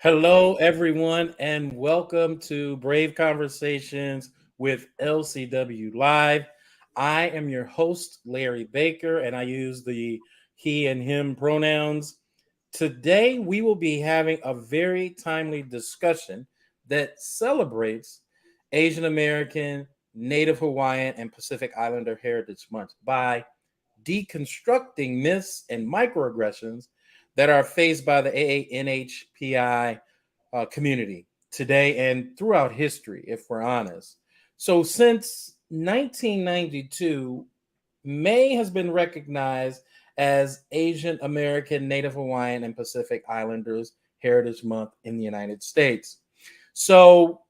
Hello, everyone, and welcome to Brave Conversations with LCW Live. I am your host, Larry Baker, and I use the he and him pronouns. Today, we will be having a very timely discussion that celebrates Asian American, Native Hawaiian, and Pacific Islander Heritage Month by deconstructing myths and microaggressions that are faced by the AANHPI community today and throughout history, if we're honest. So, since 1992, May has been recognized as Asian American, Native Hawaiian, and Pacific Islanders Heritage Month in the United States. So,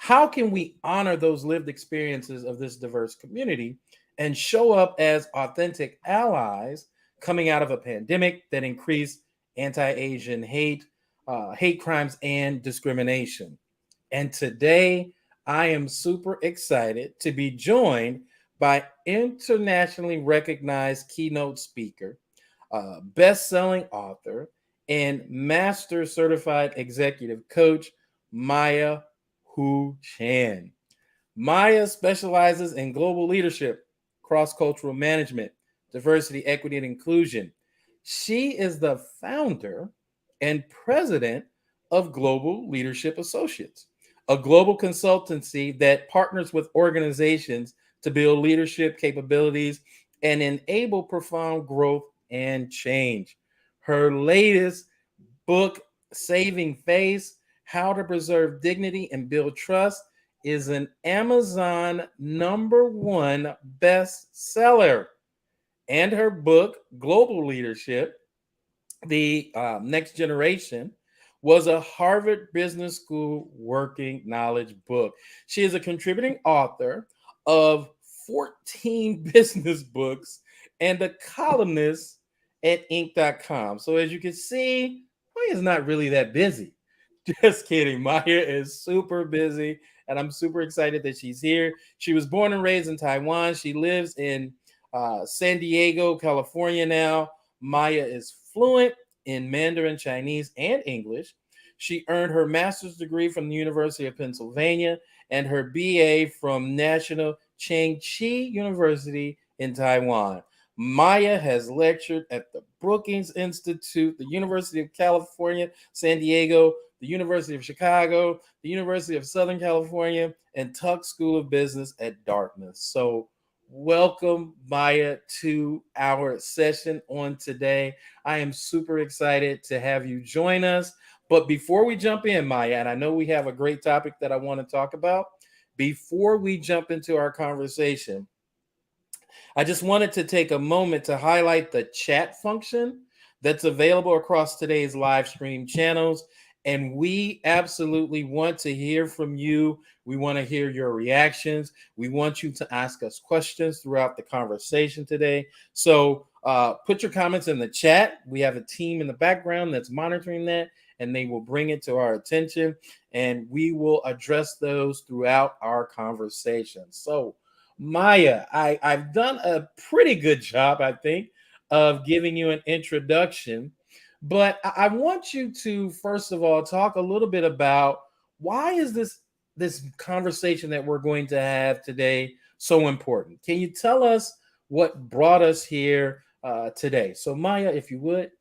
how can we honor those lived experiences of this diverse community and show up as authentic allies coming out of a pandemic that increased anti-Asian hate crimes, and discrimination? And today, I am super excited to be joined by internationally recognized keynote speaker, best-selling author, and master certified executive coach, Maya Hu Chan. Maya specializes in global leadership, cross-cultural management, diversity, equity, and inclusion. She is the founder and president of Global Leadership Associates, a global consultancy that partners with organizations to build leadership capabilities and enable profound growth and change. Her latest book, Saving Face: How to Preserve Dignity and Build Trust, is an Amazon #1 bestseller. And her book, Global Leadership, the Next Generation, was a Harvard Business School working knowledge book. She is a contributing author of 14 business books and a columnist at Inc.com. So as you can see, Maya is not really that busy. Just kidding. Maya is super busy, and I'm super excited that she's here. She was born and raised in Taiwan. She lives in San Diego, California now. Maya is fluent in Mandarin, Chinese, and English. She earned her master's degree from the University of Pennsylvania and her BA from National Cheng Chi University in Taiwan. Maya has lectured at the Brookings Institute, the University of California, San Diego, the University of Chicago, the University of Southern California, and Tuck School of Business at Dartmouth. So, welcome, Maya, to our session on today. I am super excited to have you join us. But before we jump in, Maya, and I know we have a great topic that I want to talk about, before we jump into our conversation, I just wanted to take a moment to highlight the chat function that's available across today's live stream channels. And we absolutely want to hear from you. We want to hear your reactions. We want you to ask us questions throughout the conversation today. So put your comments in the chat. We have a team in the background that's monitoring that, and they will bring it to our attention, and we will address those throughout our conversation. So, Maya, I've done a pretty good job, I think, of giving you an introduction, but I want you to first of all talk a little bit about why is this conversation that we're going to have today so important? Can you tell us what brought us here today? So, Maya, if you would.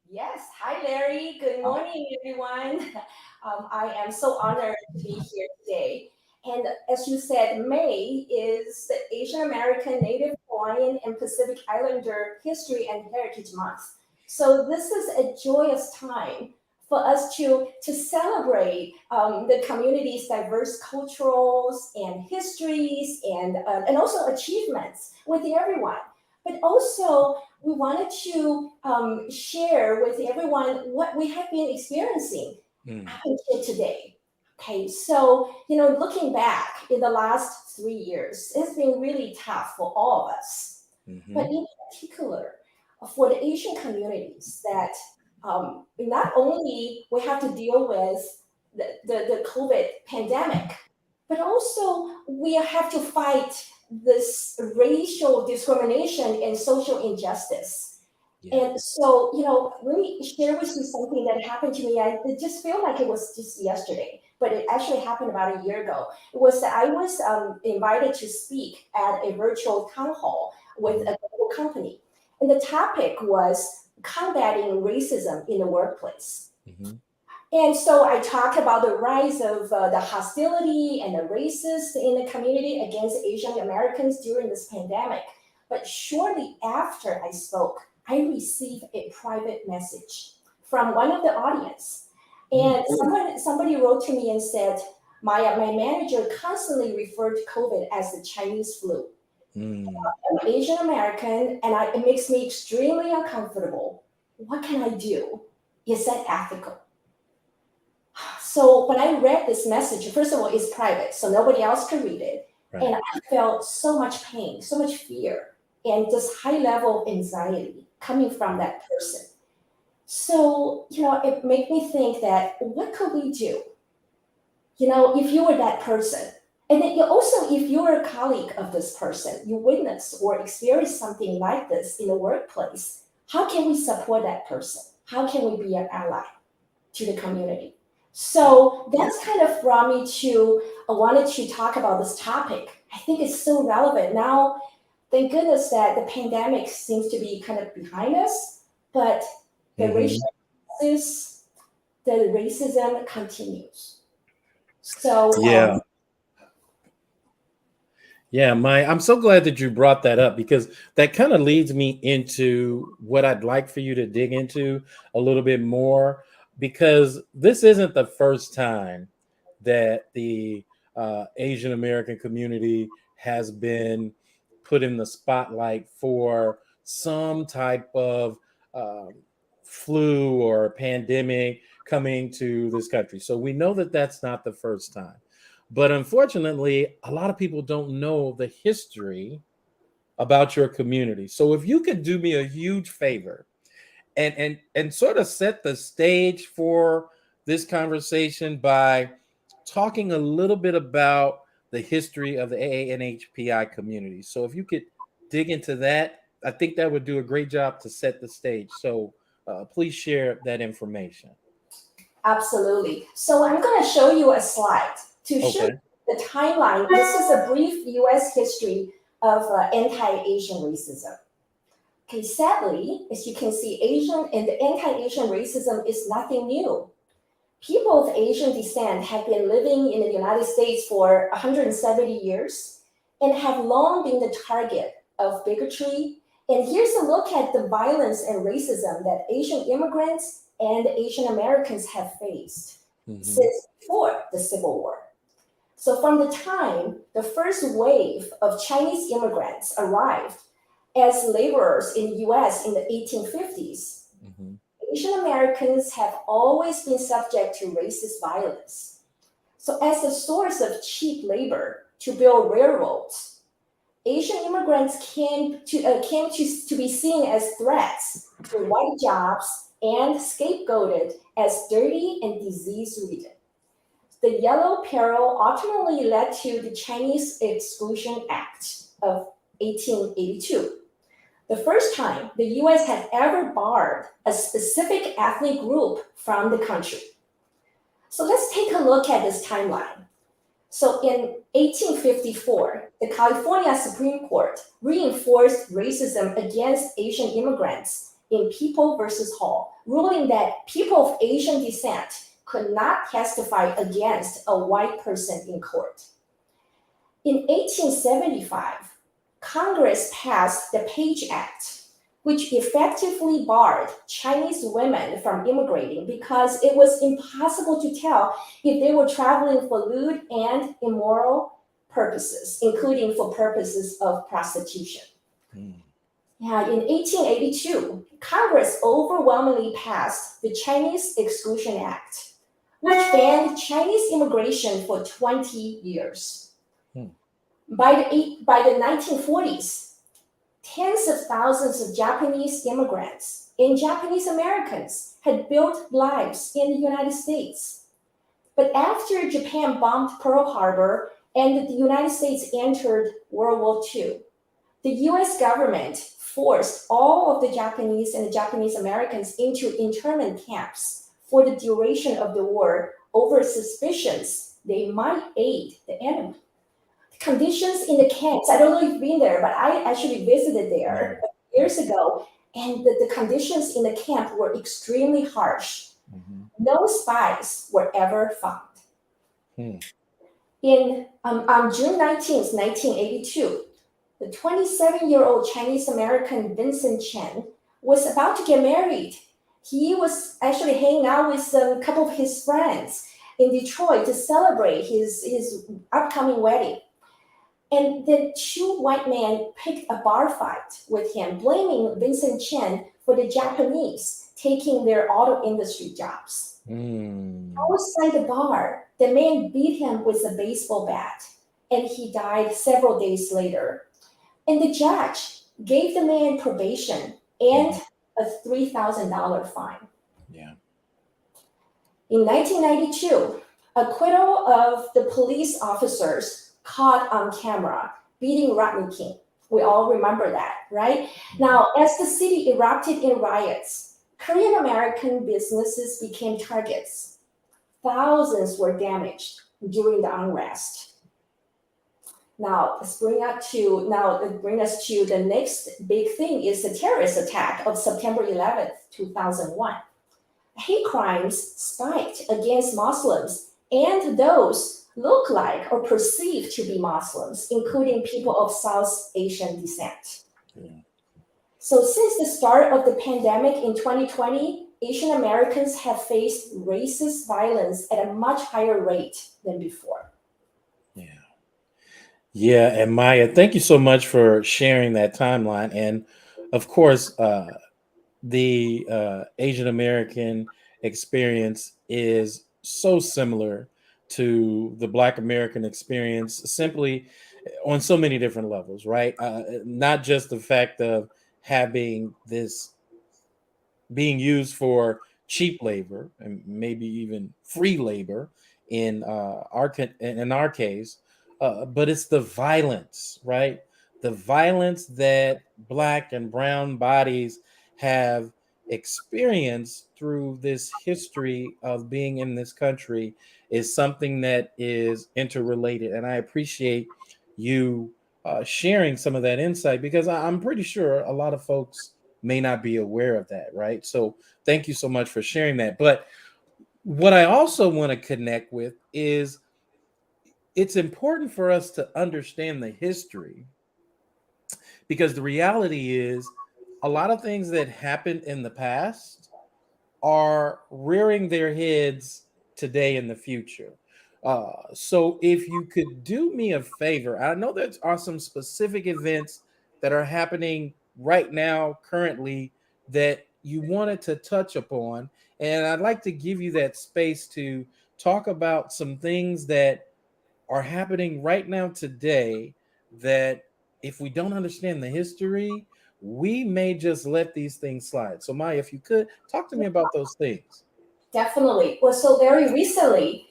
Yes. Hi, Larry. Good morning, everyone. I am so honored to be here today. And as you said, May is the Asian American, Native Hawaiian, and Pacific Islander History and Heritage Month. So this is a joyous time for us to celebrate the community's diverse cultures and histories and also achievements with everyone. But also, we wanted to share with everyone what we have been experiencing up until today. Okay, so looking back in the last 3 years, it's been really tough for all of us. But in particular, for the Asian communities, that not only we have to deal with the COVID pandemic, but also we have to fight this racial discrimination and social injustice. And so, let me share with you something that happened to me. It just felt like it was just yesterday, but it actually happened about a year ago. It was that I was invited to speak at a virtual town hall with a global company. And the topic was combating racism in the workplace. And so I talked about the rise of the hostility and the racist in the community against Asian Americans during this pandemic. But shortly after I spoke, I received a private message from one of the audience. And somebody wrote to me and said, my manager constantly referred to COVID as the Chinese flu. I'm Asian American, and it makes me extremely uncomfortable. What can I do? Is that ethical? So when I read this message, first of all, it's private, so nobody else can read it. Right. And I felt so much pain, so much fear, and just high level anxiety coming from that person. So, it made me think that what could we do? If you were that person, and then also if you're a colleague of this person, you witness or experience something like this in the workplace, how can we support that person? How can we be an ally to the community? So that's kind of brought me to, I wanted to talk about this topic. I think it's so relevant. Now, thank goodness that the pandemic seems to be kind of behind us, but the racism continues. So I'm so glad that you brought that up, because that kind of leads me into what I'd like for you to dig into a little bit more, because this isn't the first time that the Asian American community has been put in the spotlight for some type of flu or pandemic coming to this country. So we know that that's not the first time. But unfortunately, a lot of people don't know the history about your community. So if you could do me a huge favor and sort of set the stage for this conversation by talking a little bit about the history of the AANHPI community. So if you could dig into that, I think that would do a great job to set the stage. So please share that information. Absolutely. So I'm going to show you a slide to show the timeline. This is a brief U.S. history of anti-Asian racism. Okay, sadly, as you can see, Asian and the anti-Asian racism is nothing new. People of Asian descent have been living in the United States for 170 years and have long been the target of bigotry. And here's a look at the violence and racism that Asian immigrants and Asian Americans have faced since before the Civil War. So from the time the first wave of Chinese immigrants arrived as laborers in the US in the 1850s, Asian Americans have always been subject to racist violence. So as a source of cheap labor to build railroads, Asian immigrants came to be seen as threats to white jobs and scapegoated as dirty and disease-ridden. The Yellow Peril ultimately led to the Chinese Exclusion Act of 1882. The first time the US had ever barred a specific ethnic group from the country. So let's take a look at this timeline. So in 1854, the California Supreme Court reinforced racism against Asian immigrants in People versus Hall, ruling that people of Asian descent could not testify against a white person in court. In 1875, Congress passed the Page Act, which effectively barred Chinese women from immigrating because it was impossible to tell if they were traveling for lewd and immoral purposes, including for purposes of prostitution. Yeah, in 1882, Congress overwhelmingly passed the Chinese Exclusion Act, which banned Chinese immigration for 20 years. By the 1940s, tens of thousands of Japanese immigrants and Japanese Americans had built lives in the United States. But after Japan bombed Pearl Harbor and the United States entered World War II, the US government forced all of the Japanese and the Japanese Americans into internment camps for the duration of the war over suspicions they might aid the enemy. Conditions in the camps, I don't know if you've been there, but I actually visited there years ago, and the conditions in the camp were extremely harsh. No spies were ever found. On June 19th, 1982, the 27-year-old Chinese-American Vincent Chen was about to get married. He was actually hanging out with a couple of his friends in Detroit to celebrate his upcoming wedding. And the two white men picked a bar fight with him, blaming Vincent Chen for the Japanese taking their auto industry jobs. Outside the bar, the man beat him with a baseball bat, and he died several days later. And the judge gave the man probation and a $3,000 fine. In 1992, acquittal of the police officers caught on camera beating Rodney King. We all remember that, right? Now, as the city erupted in riots, Korean American businesses became targets. Thousands were damaged during the unrest. Now, it brings us to the next big thing is the terrorist attack of September 11th, 2001. Hate crimes spiked against Muslims and those look like or perceived to be Muslims, including people of South Asian descent. So since the start of the pandemic in 2020, Asian Americans have faced racist violence at a much higher rate than before. Yeah, and Maya, thank you so much for sharing that timeline. And of course, the Asian American experience is so similar to the Black American experience, simply on so many different levels, right? Not just the fact of having this being used for cheap labor and maybe even free labor in our case, but it's the violence, right? The violence that Black and brown bodies have experienced through this history of being in this country is something that is interrelated. And I appreciate you sharing some of that insight, because I'm pretty sure a lot of folks may not be aware of that, right? So thank you so much for sharing that. But what I also want to connect with is it's important for us to understand the history, because the reality is a lot of things that happened in the past are rearing their heads today in the future. So if you could do me a favor, I know there are some specific events that are happening right now, currently, that you wanted to touch upon. And I'd like to give you that space to talk about some things that are happening right now today that if we don't understand the history, we may just let these things slide. So Maya, if you could talk to me about those things. Definitely. Well, so very recently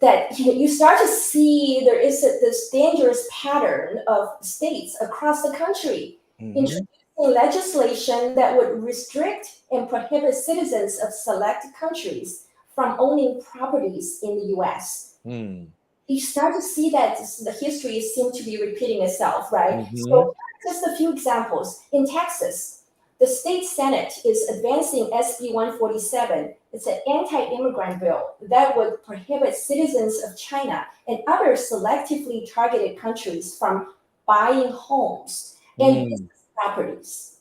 that you start to see there is this dangerous pattern of states across the country introducing legislation that would restrict and prohibit citizens of select countries from owning properties in the US. You start to see that the history seems to be repeating itself, right? So just a few examples. In Texas, the state Senate is advancing SB 147. It's an anti-immigrant bill that would prohibit citizens of China and other selectively targeted countries from buying homes and business properties.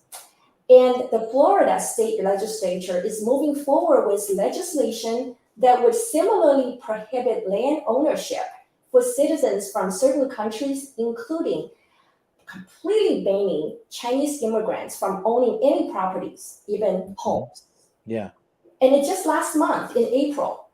And the Florida state legislature is moving forward with legislation that would similarly prohibit land ownership for citizens from certain countries, including completely banning Chinese immigrants from owning any properties, even homes. Yeah. And it just last month, in April,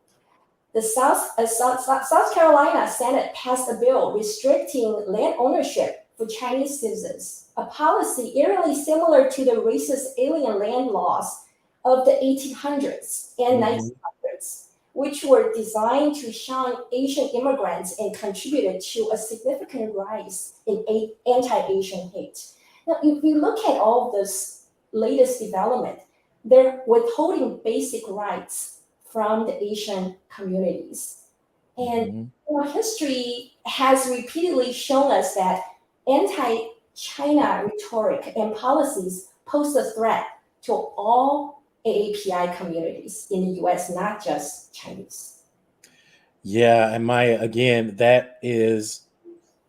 the South Carolina Senate passed a bill restricting land ownership for Chinese citizens, a policy eerily similar to the racist alien land laws of the 1800s and 1900s, which were designed to shun Asian immigrants and contributed to a significant rise in anti-Asian hate. Now, if you look at all of this latest development, they're withholding basic rights from the Asian communities. And history has repeatedly shown us that anti-China rhetoric and policies pose a threat to all AAPI communities in the US, not just Chinese. Yeah, and Maya, again, that is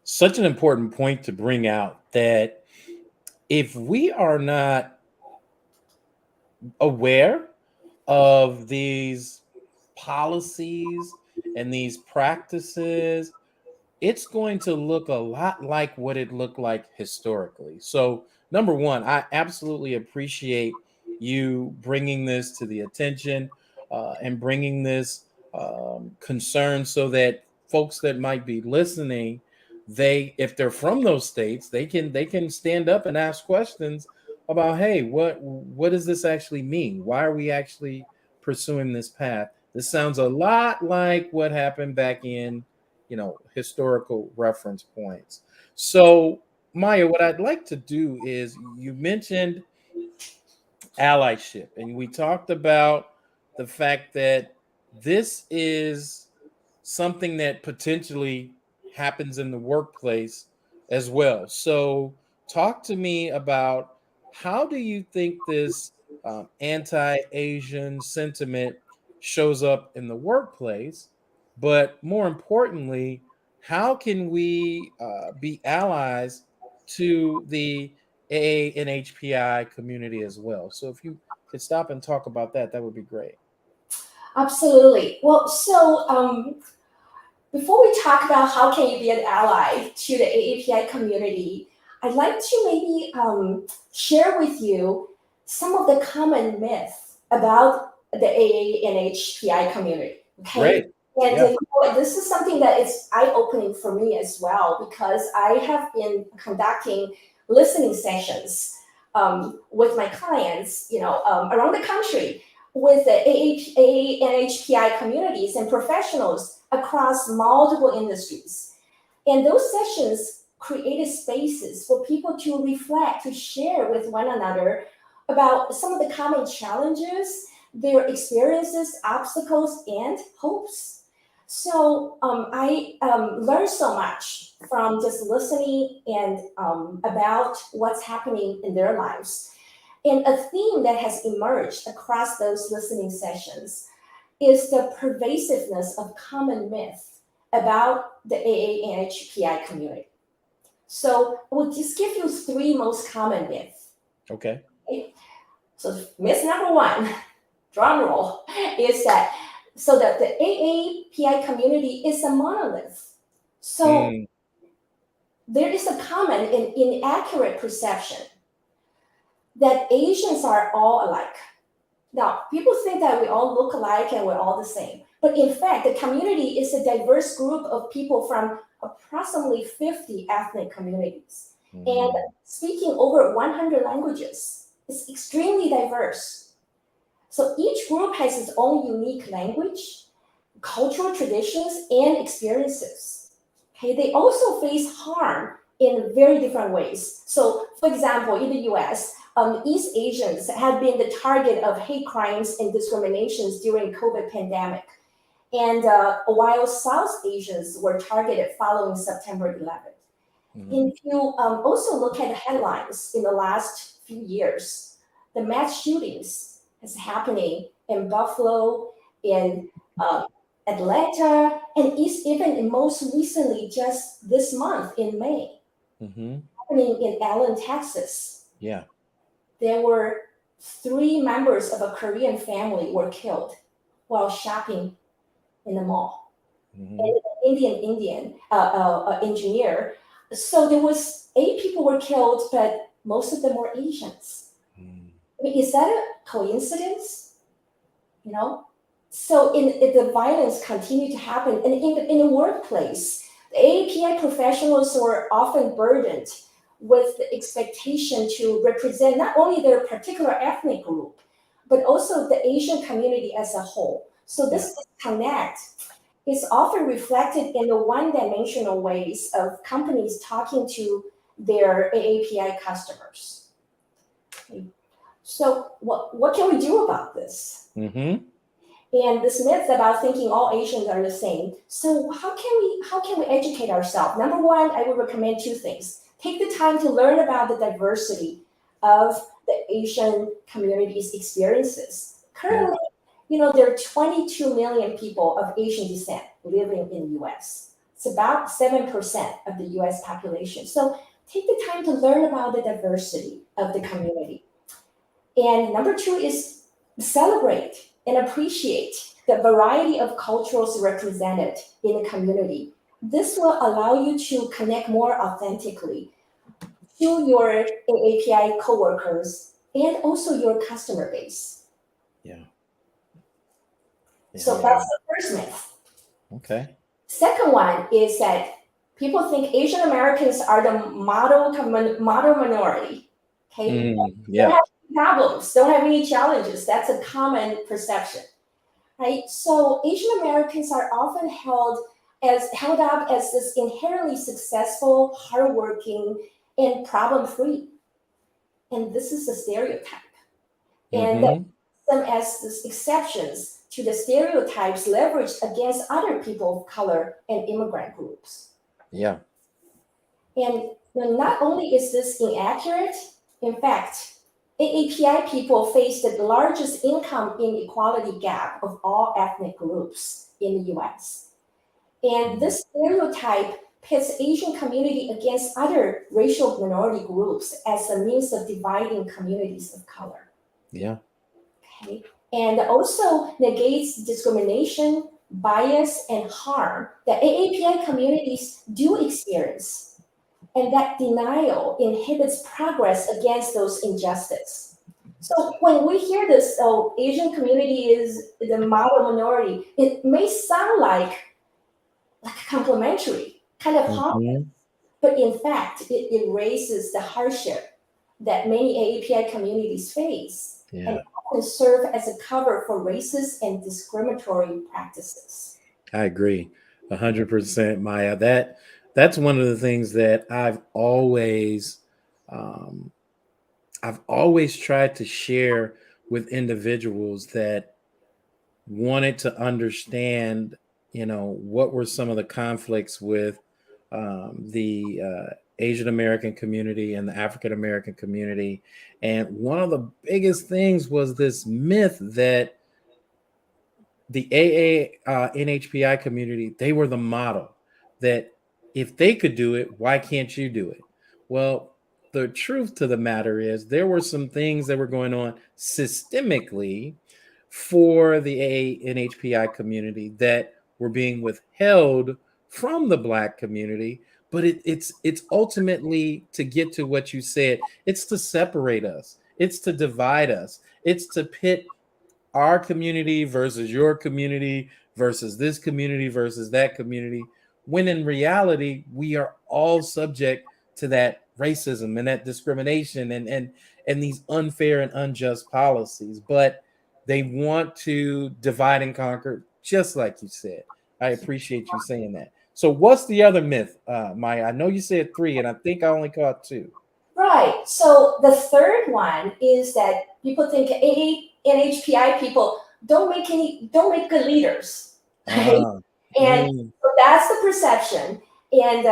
such an important point to bring out, that if we are not aware of these policies and these practices, it's going to look a lot like what it looked like historically. So, number one, I absolutely appreciate you bringing this to the attention and bringing this concern, so that folks that might be listening, if they're from those states, they can stand up and ask questions about, hey, what does this actually mean? Why are we actually pursuing this path? This sounds a lot like what happened back in historical reference points. So, Maya, what I'd like to do is, you mentioned allyship, and we talked about the fact that this is something that potentially happens in the workplace as well. So, talk to me about, how do you think this anti-Asian sentiment shows up in the workplace? But more importantly, how can we be allies to the AANHPI community as well? So, if you could stop and talk about that, that would be great. Absolutely. Well, so before we talk about how can you be an ally to the AAPI community, I'd like to maybe share with you some of the common myths about the AANHPI community. Okay. Great. And Yeah. this is something that is eye-opening for me as well, because I have been conducting listening sessions with my clients, around the country, with the AANHPI communities and professionals across multiple industries. And those sessions created spaces for people to reflect, to share with one another about some of the common challenges, their experiences, obstacles, and hopes. So I learned so much from just listening and about what's happening in their lives. And a theme that has emerged across those listening sessions is the pervasiveness of common myths about the AANHPI community. So we'll just give you three most common myths. Okay. So myth number one, drum roll, is that the AAPI community is a monolith. So there is a common and inaccurate perception that Asians are all alike. Now, people think that we all look alike and we're all the same. But in fact, the community is a diverse group of people from approximately 50 ethnic communities and speaking over 100 languages. It's extremely diverse. So each group has its own unique language, cultural traditions, and experiences. Okay, they also face harm in very different ways. So, for example, in the US, East Asians have been the target of hate crimes and discriminations during COVID pandemic. And while South Asians were targeted following September 11th. If you also look at the headlines in the last few years, the mass shootings is happening in Buffalo, in Atlanta, and even most recently, just this month in May, happening in Allen, Texas. Yeah. There were 3 members of a Korean family were killed while shopping in the mall. And an Indian engineer. So there was 8 people were killed, but most of them were Asians. I mean, is that a coincidence? So the violence continued to happen. And in the workplace, the AAPI professionals were often burdened with the expectation to represent not only their particular ethnic group, but also the Asian community as a whole. So this disconnect is often reflected in the one-dimensional ways of companies talking to their AAPI customers. Okay. So what can we do about this? Mm-hmm. And this myth about thinking all Asians are the same. So how can we educate ourselves? Number one, I would recommend two things. Take the time to learn about the diversity of the Asian community's experiences. Currently, there are 22 million people of Asian descent living in the US. It's about 7% of the US population. So take the time to learn about the diversity of the community. And number two is celebrate and appreciate the variety of cultures represented in the community. This will allow you to connect more authentically to your AAPI coworkers and also your customer base. Yeah. So that's the first myth. Okay. Second one is that people think Asian Americans are the model minority. Okay, Yeah. don't have any problems, don't have any challenges. That's a common perception, right? So Asian Americans are often held up as this inherently successful, hardworking, and problem-free, and this is a stereotype. And some as these exceptions to the stereotypes leveraged against other people of color and immigrant groups. Yeah. And not only is this inaccurate, in fact, AAPI people face the largest income inequality gap of all ethnic groups in the US. And this stereotype pits Asian community against other racial minority groups as a means of dividing communities of color. Yeah. Okay. And also negates discrimination, bias, and harm that AAPI communities do experience. And that denial inhibits progress against those injustices. So when we hear this, Asian community is the model minority, it may sound like complimentary, kind of harmless, but in fact, it erases the hardship that many AAPI communities face. Yeah. And often serve as a cover for racist and discriminatory practices. I agree 100%, Maya. That's one of the things that I've always tried to share with individuals that wanted to understand, what were some of the conflicts with the Asian American community and the African American community. And one of the biggest things was this myth that the AANHPI community, they were the model, that if they could do it, why can't you do it? Well, the truth to the matter is there were some things that were going on systemically for the AANHPI community that were being withheld from the Black community. But it's ultimately to get to what you said. It's to separate us. It's to divide us. It's to pit our community versus your community versus this community versus that community, when in reality we are all subject to that racism and that discrimination and these unfair and unjust policies. But they want to divide and conquer, just like you said. I appreciate you saying that. So what's the other myth, Maya? I know you said 3, and I think I only caught 2. Right. So the third one is that people think AANHPI people don't make good leaders. Right? And so that's the perception. And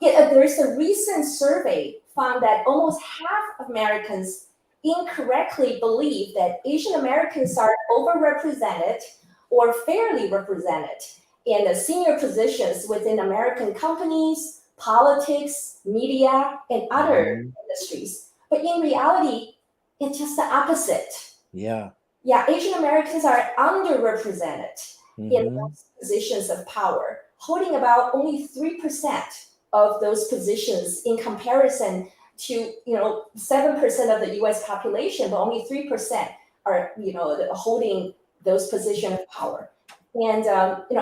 there's a recent survey found that almost half of Americans incorrectly believe that Asian Americans are overrepresented or fairly represented in the senior positions within American companies, politics, media, and other industries. But in reality, it's just the opposite. Yeah, Asian Americans are underrepresented in those positions of power, holding about only 3% of those positions in comparison to 7% of the US population, but only 3% are holding those positions of power. And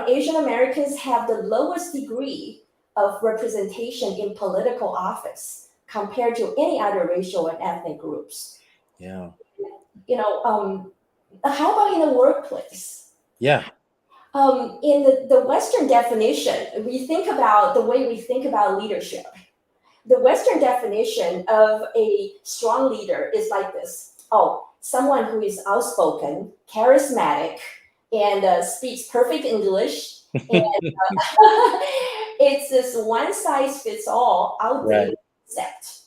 Asian Americans have the lowest degree of representation in political office compared to any other racial and ethnic groups. Yeah. How about in the workplace? Yeah. In the Western definition, we think about the way we think about leadership. the Western definition of a strong leader is like this. Oh, someone who is outspoken, charismatic, and speaks perfect English. And it's this one size fits all outdated concept.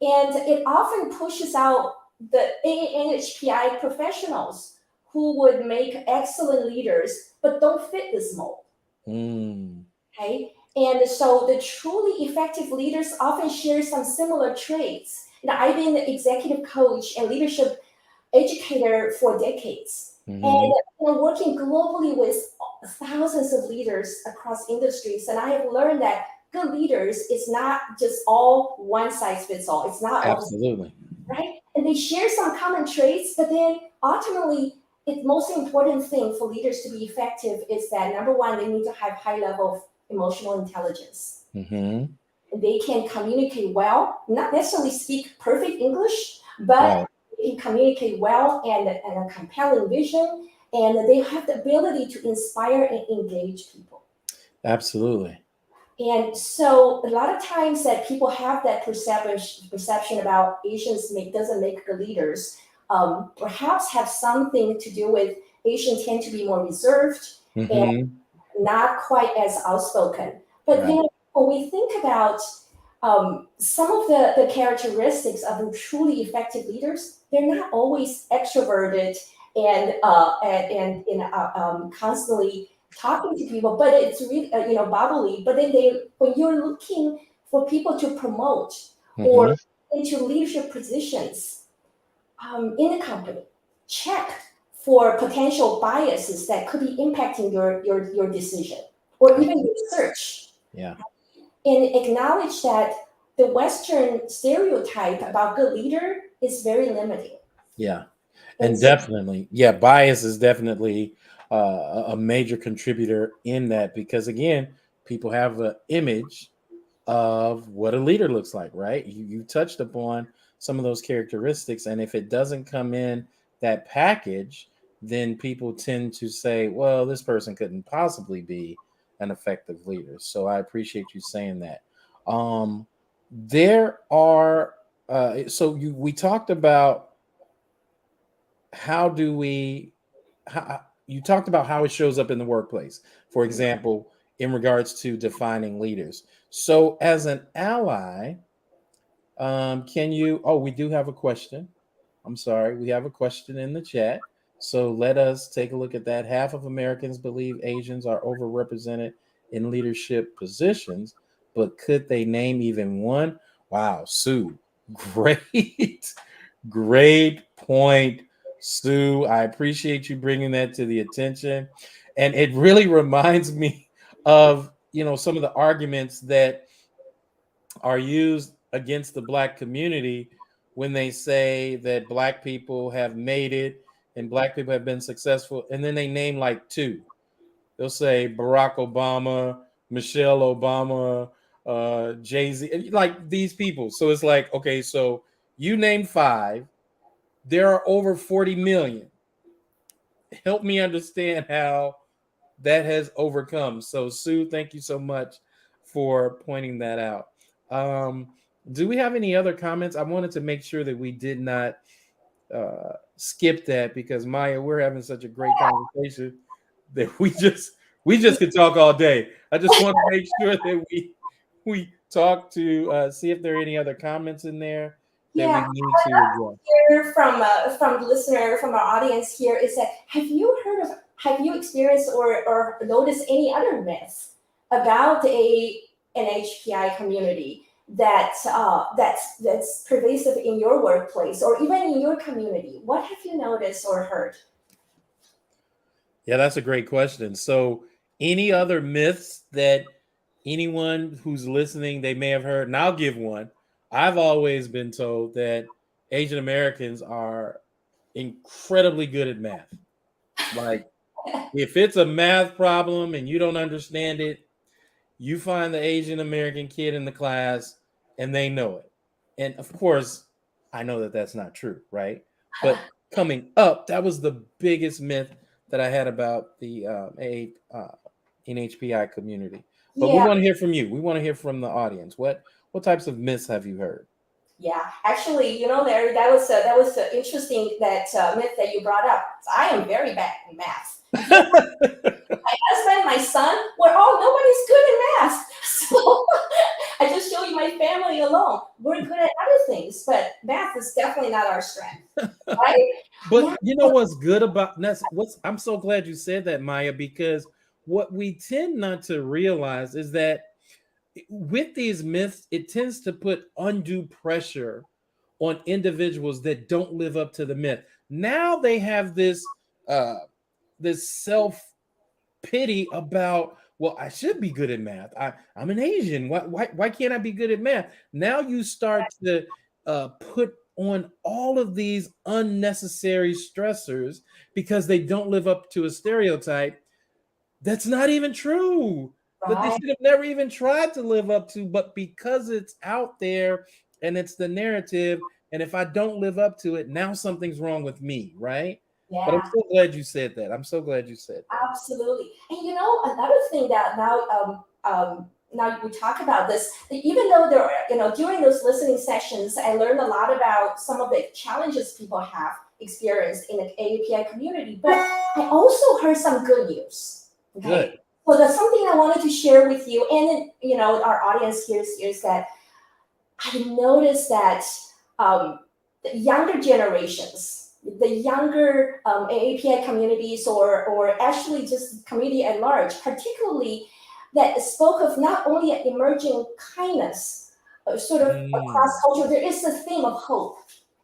And it often pushes out the AANHPI professionals who would make excellent leaders, but don't fit this mold. Okay? And so the truly effective leaders often share some similar traits. I've been an executive coach and leadership educator for decades. And working globally with thousands of leaders across industries. And I have learned that good leaders is not just all one size fits all. It's not absolutely all, right? And they share some common traits, but then ultimately, the most important thing for leaders to be effective is that number one, they need to have high level of emotional intelligence. They can communicate well, not necessarily speak perfect English, but they can communicate well and a compelling vision, and they have the ability to inspire and engage people. Absolutely. And so a lot of times that people have that perception about Asians doesn't make good leaders, perhaps have something to do with Asians tend to be more reserved and not quite as outspoken. But when we think about some of the characteristics of truly effective leaders, they're not always extroverted and constantly talking to people, but it's really bubbly. But then when you're looking for people to promote or into leadership positions in the company, check for potential biases that could be impacting your decision or even your search. And acknowledge that the Western stereotype about good leader is very limiting. And definitely, bias is definitely a major contributor in that, because again, people have an image of what a leader looks like, right? You touched upon some of those characteristics, and if it doesn't come in that package, then people tend to say, well, this person couldn't possibly be an effective leader. So I appreciate you saying that. There are we talked about you talked about how it shows up in the workplace, for example, in regards to defining leaders. So as an ally, we do have a question. I'm sorry, we have a question in the chat. So let us take a look at that. Half of Americans believe Asians are overrepresented in leadership positions, but could they name even one? Wow, Sue, great point, Sue. I appreciate you bringing that to the attention. And it really reminds me of, some of the arguments that are used against the Black community when they say that Black people have made it and Black people have been successful. And then they name like two. They'll say Barack Obama, Michelle Obama, Jay-Z, like these people. So it's like, okay, so you name five. There are over 40 million. Help me understand how that has overcome. So Sue, thank you so much for pointing that out. Do we have any other comments? I wanted to make sure that we did not skip that, because Maya, we're having such a great conversation that we just could talk all day. I just want to make sure that we talk to see if there are any other comments in there that we need to address. Hear from the listener, from our audience here, is that have you experienced or noticed any other myths about the AANHPI community that's pervasive in your workplace or even in your community? What have you noticed or heard? Yeah, that's a great question. So any other myths that anyone who's listening, they may have heard, and I'll give one. I've always been told that Asian Americans are incredibly good at math. Like, if it's a math problem and you don't understand it, you find the Asian American kid in the class and they know it. And of course, I know that that's not true, right? But coming up, that was the biggest myth that I had about the NHPI community. But we want to hear from you. We want to hear from the audience. What What types of myths have you heard? Yeah, actually, Larry, that was interesting that myth that you brought up. I am very bad in math. My husband, my son, nobody's good in math. So I just show you my family alone. We're good at other things, but math is definitely not our strength, right? But you know what's good about that's what's I'm so glad you said that, Maya, because what we tend not to realize is that with these myths, it tends to put undue pressure on individuals that don't live up to the myth. Now they have this self pity about, well, I should be good at math. I'm an Asian. Why can't I be good at math? Now you start to put on all of these unnecessary stressors because they don't live up to a stereotype that's not even true, that they Right. should have never even tried to live up to, but because it's out there and it's the narrative, and if I don't live up to it, now something's wrong with me, right? But I'm Yeah. so glad you said that. I'm so glad you said that. Absolutely. And another thing that now we talk about this, even though there are, during those listening sessions, I learned a lot about some of the challenges people have experienced in the AAPI community, but I also heard some good news. Okay. Good. So that's something I wanted to share with you and our audience here is that I noticed that the younger generations, the younger AAPI communities, or actually just community at large, particularly that spoke of not only an emerging kindness, sort of across culture, there is a theme of hope.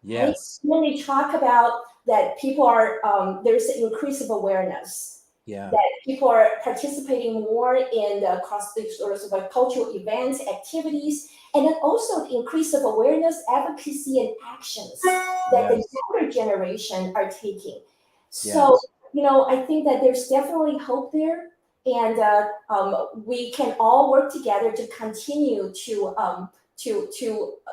Right? Yes. When they talk about that people are, there's an increase of awareness. Yeah. That people are participating more in the cross sort of cultural events, activities, and then also the increase of awareness, advocacy, and actions that the younger generation are taking. So, I think that there's definitely hope there, and we can all work together to continue to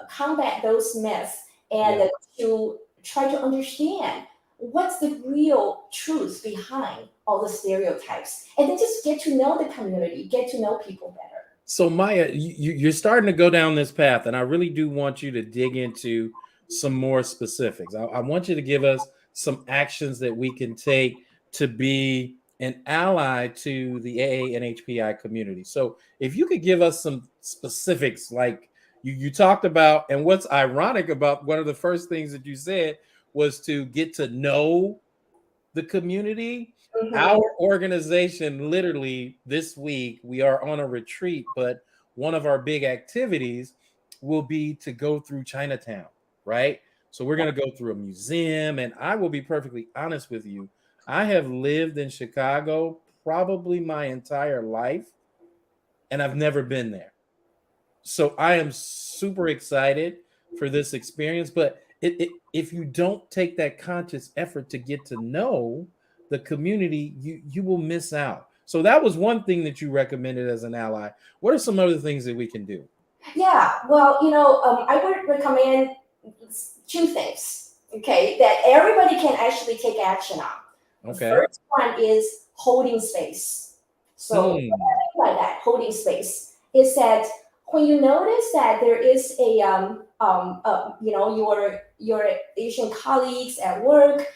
combat those myths and to try to understand what's the real truth behind all the stereotypes, and then just get to know the community, get to know people better. So Maya, you're starting to go down this path, and I really do want you to dig into some more specifics. I want you to give us some actions that we can take to be an ally to the AANHPI community. So if you could give us some specifics, like you talked about, and what's ironic about one of the first things that you said was to get to know the community. Our organization, literally this week, we are on a retreat, but one of our big activities will be to go through Chinatown, right? So we're going to go through a museum, and I will be perfectly honest with you. I have lived in Chicago probably my entire life, and I've never been there. So I am super excited for this experience, but if you don't take that conscious effort to get to know the community, you will miss out. So that was one thing that you recommended as an ally. What are some other things that we can do? Yeah, well, I would recommend two things, okay, that everybody can actually take action on. Okay. The first one is holding space. So what I mean by that, holding space, is that when you notice that there is your Asian colleagues at work,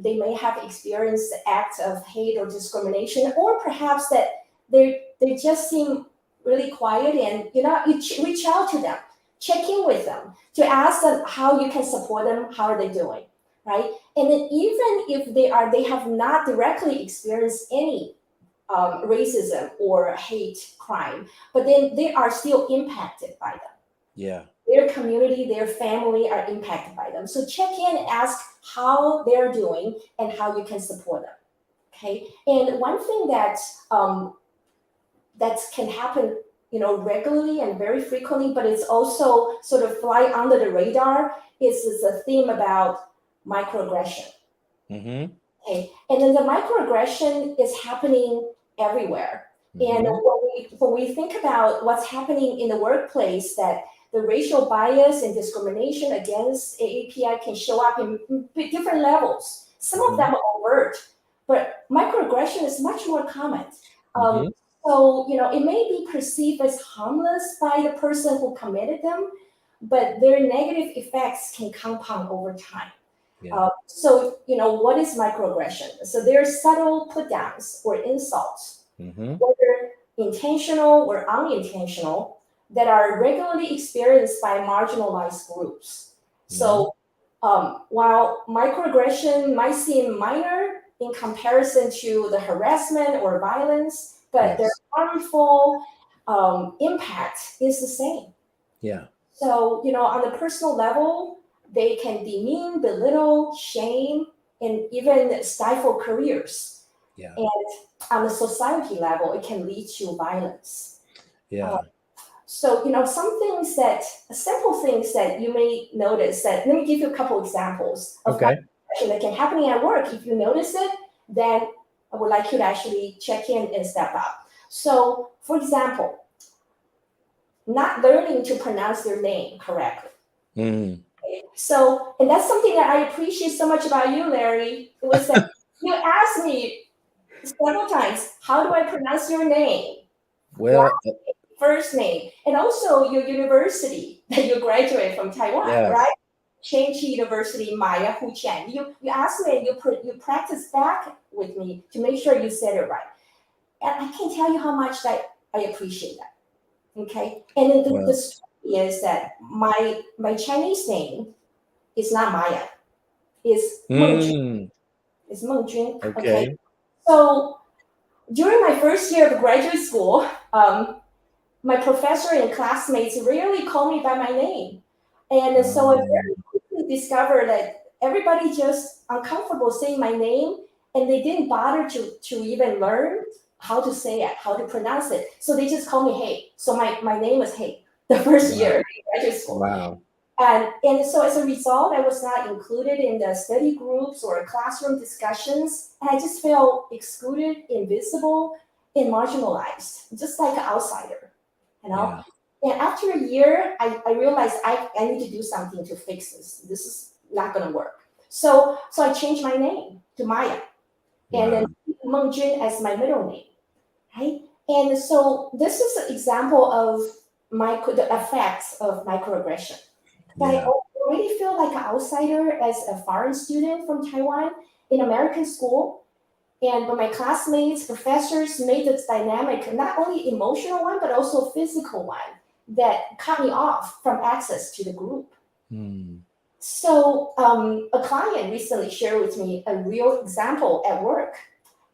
they may have experienced acts of hate or discrimination, or perhaps that they just seem really quiet, and you reach out to them, check in with them, to ask them how you can support them, how are they doing, right? And then even if they have not directly experienced any racism or hate crime, but then they are still impacted by them. Yeah. Their community, their family are impacted by them. So check in and ask how they're doing and how you can support them. Okay. And one thing that can happen, regularly and very frequently, but it's also sort of fly under the radar, is a theme about microaggression. Okay. And then the microaggression is happening everywhere. And when we think about what's happening in the workplace, that the racial bias and discrimination against AAPI can show up in different levels. Some of them are overt, but microaggression is much more common. So, it may be perceived as harmless by the person who committed them, but their negative effects can compound over time. Yeah. So, what is microaggression? So there are subtle put downs or insults, whether intentional or unintentional, that are regularly experienced by marginalized groups. So while microaggression might seem minor in comparison to the harassment or violence, but their harmful impact is the same. Yeah. So, on the personal level, they can demean, belittle, shame, and even stifle careers. Yeah. And on the society level, it can lead to violence. Yeah. So, simple things that you may notice that, let me give you a couple examples of that can happen at work. If you notice it, then I would like you to actually check in and step up. So, for example, not learning to pronounce their name correctly. So, and that's something that I appreciate so much about you, Larry. It was that you asked me several times, how do I pronounce your name? Well, first name, and also your university that you graduated from Taiwan, right? Shangqi University, Maya Hu Chen. You asked me, and you practiced back with me to make sure you said it right. And I can't tell you how much that I appreciate that. Okay, and then the story is that my Chinese name is not Maya, it's Mengjun. It's Mengjun. Okay. So during my first year of graduate school, my professor and classmates rarely call me by my name. And so I very quickly discovered that everybody just uncomfortable saying my name, and they didn't bother to even learn how to say it, how to pronounce it. So they just call me Hey. So my name was Hey the first year in graduate school. Wow. And so as a result, I was not included in the study groups or classroom discussions. And I just felt excluded, invisible, and marginalized, just like an outsider. And after a year, I realized I need to do something to fix this. This is not going to work. So I changed my name to Maya, and then Mengjun as my middle name, right? And so this is an example of the effects of microaggression. I already feel like an outsider as a foreign student from Taiwan in American school. And my classmates, professors made this dynamic, not only emotional one, but also physical one that cut me off from access to the group. So a client recently shared with me a real example at work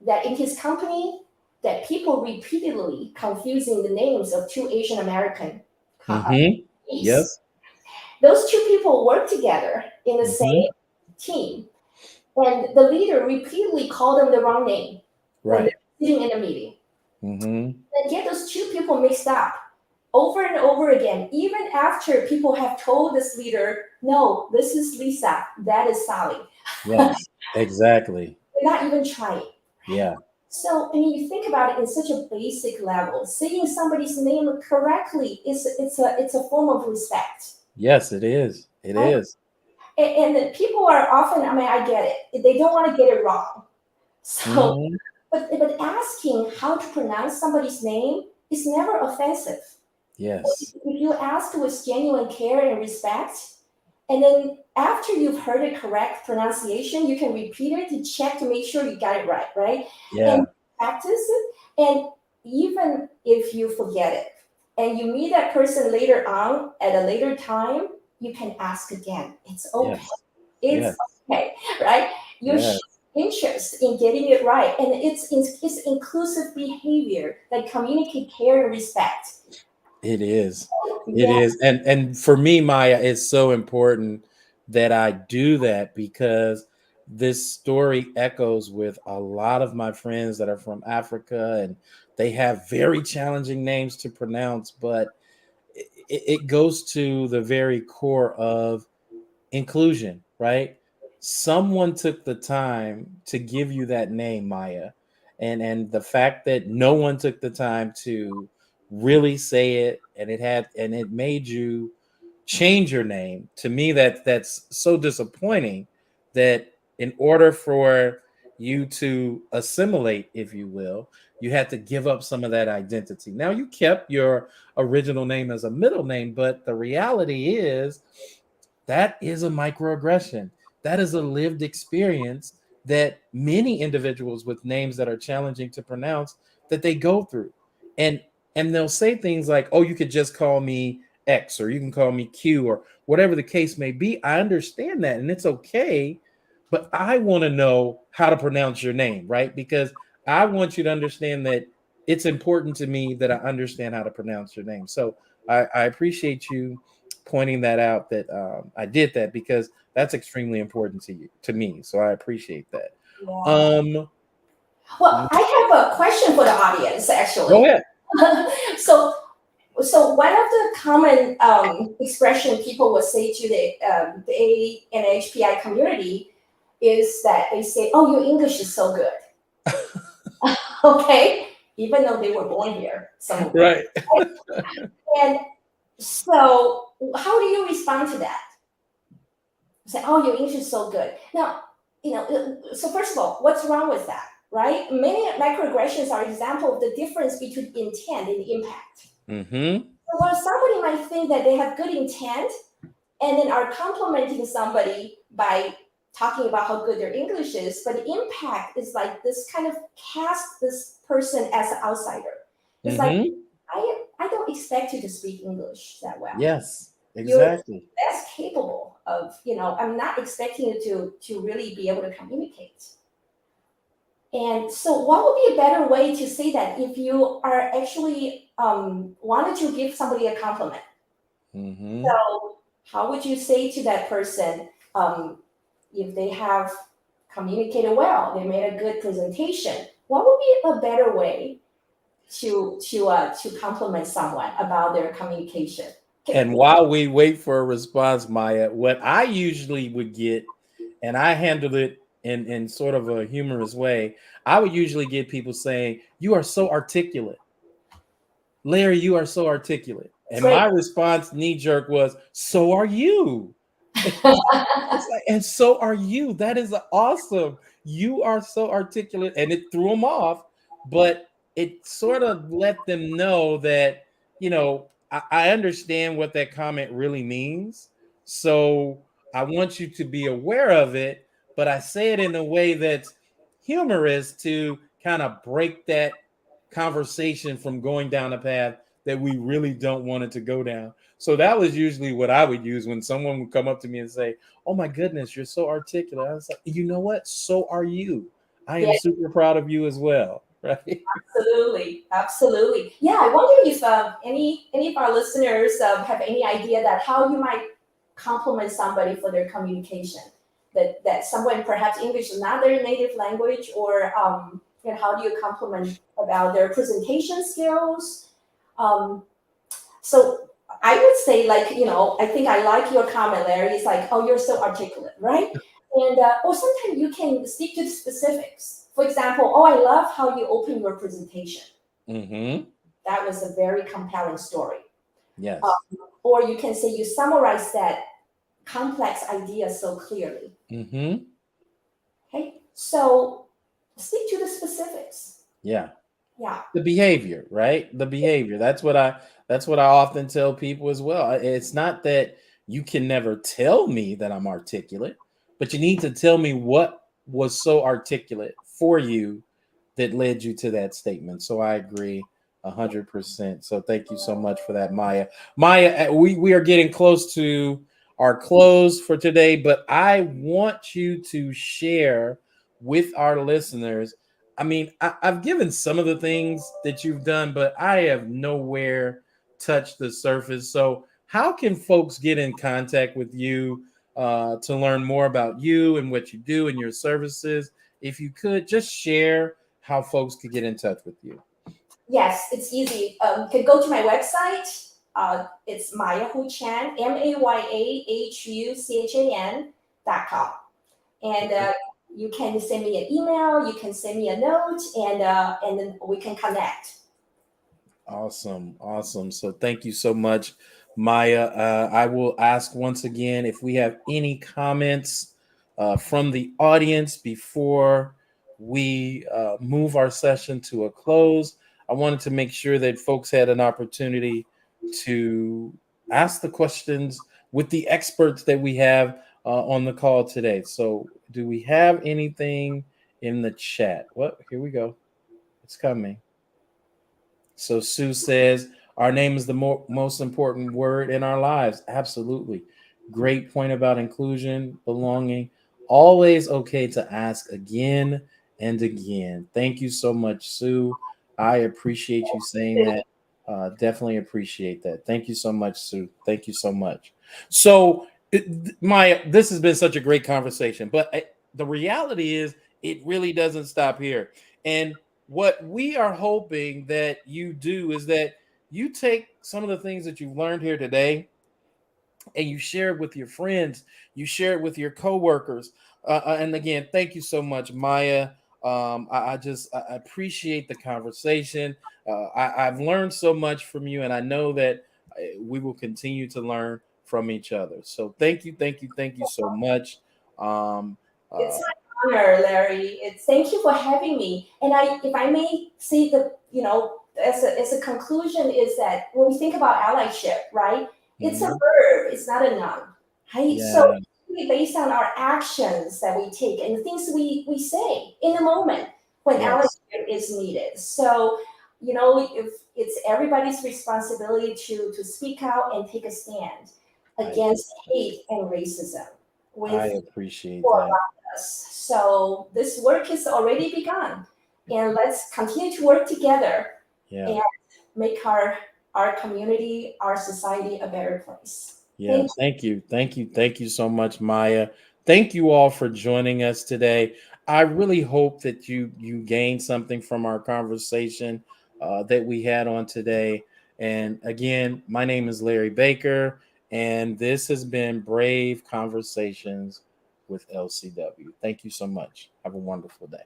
that in his company, that people repeatedly confusing the names of two Asian American Yes. Those two people work together in the same team. And the leader repeatedly called them the wrong name when they're sitting in a meeting. And get those two people mixed up over and over again, even after people have told this leader, no, this is Lisa, that is Sally. Yes, exactly. They're not even trying. Yeah. So, I mean, you think about it in such a basic level. Saying somebody's name correctly it's a form of respect. Yes, it is. It is. And people are often, I mean, I get it. They don't want to get it wrong. So, but asking how to pronounce somebody's name is never offensive. Yes. If you ask with genuine care and respect, and then after you've heard the correct pronunciation, you can repeat it to check to make sure you got it right? Yeah. And practice it. And even if you forget it, and you meet that person later on at a later time, you can ask again. It's okay. It's okay, right? You show interest in getting it right, and it's inclusive behavior that communicate care and respect. It is. It is. And for me, Maya, it's so important that I do that because this story echoes with a lot of my friends that are from Africa, and they have very challenging names to pronounce, but it goes to the very core of inclusion, right? Someone took the time to give you that name, Maya. And the fact that no one took the time to really say it, and it made you change your name. To me, that's so disappointing that in order for you to assimilate, if you will, you had to give up some of that identity. Now you kept your original name as a middle name, but the reality is that is a microaggression. That is a lived experience that many individuals with names that are challenging to pronounce that they go through. And they'll say things like, "Oh, you could just call me X, or you can call me Q, or whatever the case may be." I understand that, and it's okay, but I want to know how to pronounce your name, right? Because I want you to understand that it's important to me that I understand how to pronounce your name. So I appreciate you pointing that out, that I did that, because that's extremely important to you, to me. So I appreciate that. Yeah. Well, I have a question for the audience, Go actually. ahead. so, so one of the common expression people will say to the AANHPI community is that they say, "Oh, your English is so good." Okay, even though they were born here, some of them. Right. And so, how do you respond to that? Say, "Oh, your English is so good." Now, so first of all, what's wrong with that, right? Many microaggressions are example of the difference between intent and impact. Mm-hmm. So while somebody might think that they have good intent and then are complimenting somebody by talking about how good their English is, but the impact is like this kind of cast this person as an outsider. It's like, Mm-hmm. I don't expect you to speak English that well. Yes, You're exactly. less capable of, I'm not expecting you to really be able to communicate. And so what would be a better way to say that if you are actually wanted to give somebody a compliment? Mm-hmm. So how would you say to that person, if they have communicated well, they made a good presentation, what would be a better way to compliment someone about their communication? And while we wait for a response, Maya, what I usually would get, and I handled it in sort of a humorous way, I would usually get people saying, "You are so articulate. Larry, you are so articulate." It's And great. my response, knee jerk, was, "So are you." It's like, and so are you. That is awesome. You are so articulate. And it threw them off, but it sort of let them know that, I understand what that comment really means. So I want you to be aware of it, but I say it in a way that's humorous to kind of break that conversation from going down a path that we really don't want it to go down. So that was usually what I would use when someone would come up to me and say, "Oh my goodness, you're so articulate." I was like, "You know what? So are you. I am Yeah, super proud of you as well." Right? absolutely, absolutely. Yeah, I wonder if any of our listeners have any idea that how you might compliment somebody for their communication. That someone perhaps English is not their native language, or how do you compliment about their presentation skills? Um, so I would say, like, I think I like your comment, Larry. It's like, "Oh, you're so articulate," right? And or sometimes you can speak to the specifics. For example, "Oh, I love how you open your presentation. Mm-hmm. That was a very compelling story." Yes. Or you can say you summarize that complex idea so clearly. Mm-hmm. Okay, so stick to the specifics. Yeah. Yeah. The behavior, right? The behavior. That's what I often tell people as well. It's not that you can never tell me that I'm articulate, but you need to tell me what was so articulate for you that led you to that statement. So I agree 100%. So thank you so much for that, Maya. Maya, we are getting close to our close for today, but I want you to share with our listeners. I mean, I've given some of the things that you've done, but I have nowhere touched the surface. So, how can folks get in contact with you to learn more about you and what you do and your services? If you could just share how folks could get in touch with you. Yes, it's easy. You can go to my website. It's Maya Hu Chan, MayaHuchan.com. And you can send me an email, you can send me a note, and then we can connect. Awesome. Awesome. So thank you so much, Maya. I will ask once again if we have any comments from the audience before we move our session to a close, I wanted to make sure that folks had an opportunity to ask the questions with the experts that we have on the call today. So, do we have anything in the chat? Well, here we go. It's coming. So Sue says, our name is the most important word in our lives. Absolutely. Great point about inclusion, belonging. Always okay to ask again and again. Thank you so much, Sue. I appreciate you saying that. Definitely appreciate that. Thank you so much, Sue. Thank you so much. So, this has been such a great conversation, but the reality is, it really doesn't stop here. And what we are hoping that you do is that you take some of the things that you've learned here today and you share it with your friends, you share it with your coworkers. And again, thank you so much, Maya. I appreciate the conversation. I've learned so much from you, and I know that we will continue to learn from each other. So thank you, thank you so much. Um, It's uh, my honor, Larry. Thank you for having me. And if I may say as a conclusion, is that when we think about allyship, right? It's a mhm. verb. It's not a noun. Right? So Yeah, it's really based on our actions that we take and the things we say in the moment when yes, allyship is needed. So if it's everybody's responsibility to speak out and take a stand I against hate and racism I with appreciate for that. us. So this work has already begun, and let's continue to work together Yeah. and make our community, our society a better place. Yeah, Thank thank you. Thank you. Thank you so much, Maya. Thank you all for joining us today. I really hope that you gained something from our conversation that we had on today. And again, my name is Larry Baker, and this has been Brave Conversations with LCW. Thank you so much. Have a wonderful day.